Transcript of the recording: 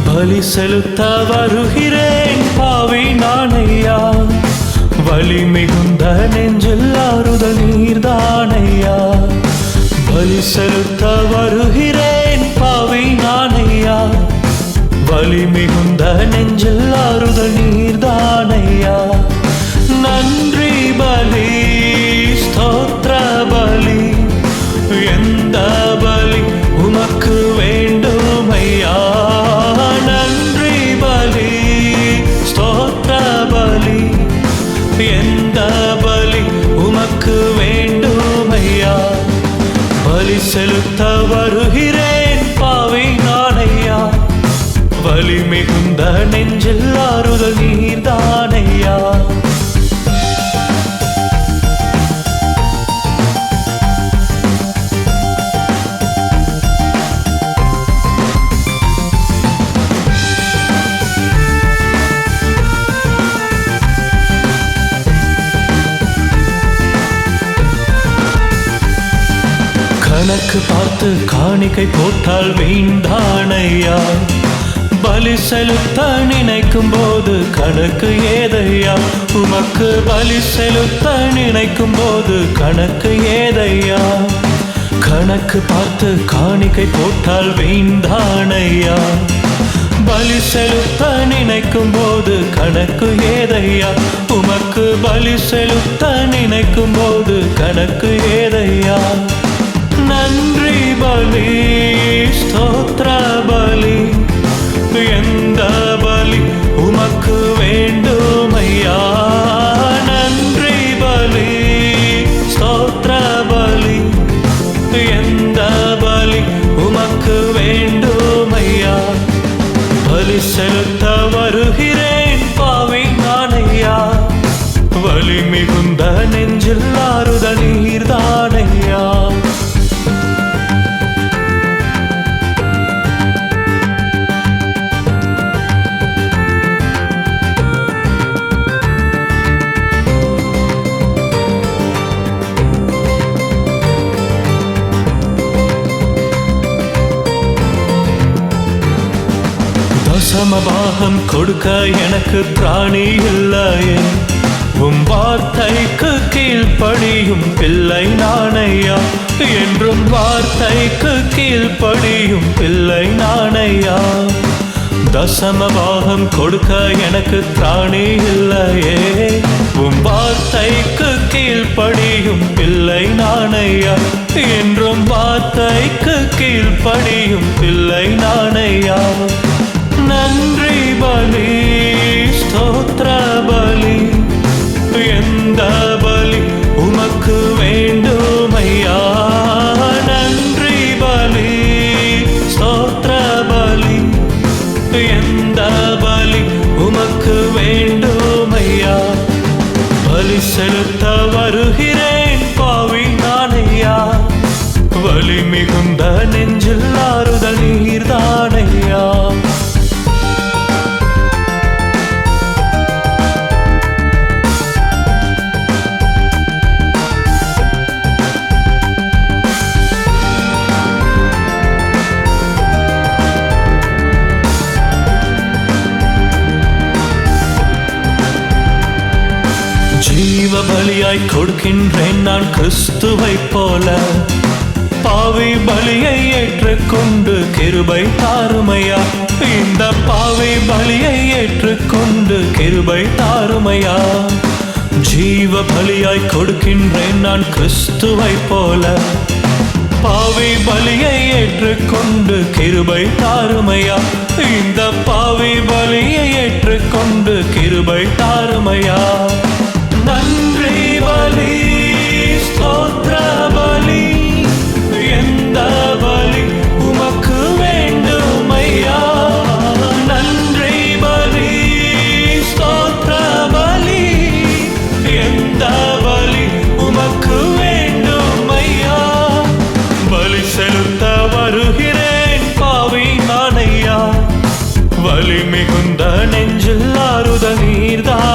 பலி செலுத்த வருகிறேன் பாவி நானையா, வலி மிகுந்த நெஞ்சில் ஆறுதல் நீர்தானையா. பலி செலுத்த வருகிறேன் பாவி நானையா, வலி மிகுந்த நெஞ்சில் ஆறுதல் நீர்தானையா. நன்றி பலி ஸ்தோத்திர பலி, எந்த பலி உமக்கு வேண்டுமையா. நன்றி பலி ஸ்தோத்திர பலி, எந்த பலி உமக்கு வேண்டுமையா. பலி செலுத்த வருகிறேன் பாவி நானையா, வலி மிகுந்த நெஞ்சில் ஆறுதல் நீர்தானையா. கணக்கு பார்த்து காணிக்கை போட்டால் வீண்டானையா, பலி செலுத்த நினைக்கும் போது கணக்கு ஏதையா. உமக்கு பலி செலுத்த நினைக்கும் போது கணக்கு ஏதையா. கணக்கு பார்த்து காணிக்கை போட்டால் வீண்டானையா, பலி செலுத்த நினைக்கும் போது கணக்கு ஏதையா. உமக்கு பலி செலுத்த நினைக்கும் போது கணக்கு ஏதையா. நன்றி பலி ஸ்தோத்திர பலி, எந்த பலி உமக்கு வேண்டுமையா. நன்றி பலி ஸ்தோத்திர பலி, எந்த பலி உமக்கு வேண்டுமையா. பலி செலுத்த வருகிறேன் பாவி நானையா, வலி மிகுந்த நெஞ்சில் ஆறுதல் நீர்தானையா. தசமபாகம் கொடுக்க எனக்கு திராணி இல்லையே, உம் வார்த்தைக்கு கீழ்ப்படியும் பிள்ளை நானையா. என்றும் வார்த்தைக்கு கீழ்ப்படியும் பிள்ளை நானையா. தசமபாகம் கொடுக்க எனக்கு திராணி இல்லையே, உம் வார்த்தைக்கு கீழ்ப்படியும் பிள்ளை நானையா. என்றும் வார்த்தைக்கு கீழ்ப்படியும் பிள்ளை நானையா. நன்றி பலி ஸ்தோத்திர பலி, எந்த பலி உமக்கு வேண்டுமையா. நன்றி பலி ஸ்தோத்திர பலி, எந்த பலி உமக்கு வேண்டுமையா. பலி செலுத்த வருகிறேன் பாவி நானையா, வலி மிகுந்த நெஞ்சில் ஆறுதல் நீர்தானையா. ஜீவ பலியாய் கொடுக்கின்றேன் நான் கிறிஸ்துவை போல, பாவி பலியை ஏற்றுக்கொண்டு கிருபை தாருமையா. இந்த பாவி பலியை ஏற்றுக்கொண்டு கிருபை தாருமையா. ஜீவ பலியாய் கொடுக்கின்றேன் நான் கிறிஸ்துவை போல, பாவி பலியை ஏற்றுக்கொண்டு கிருபை தாருமையா. இந்த பாவி பலியை ஏற்றுக்கொண்டு கிருபை தாருமையா. நன்றி பலி ஸ்தோத்திர பலி, எந்த பலி உமக்கு வேண்டுமையா. நன்றி பலி ஸ்தோத்திர நீர்தான்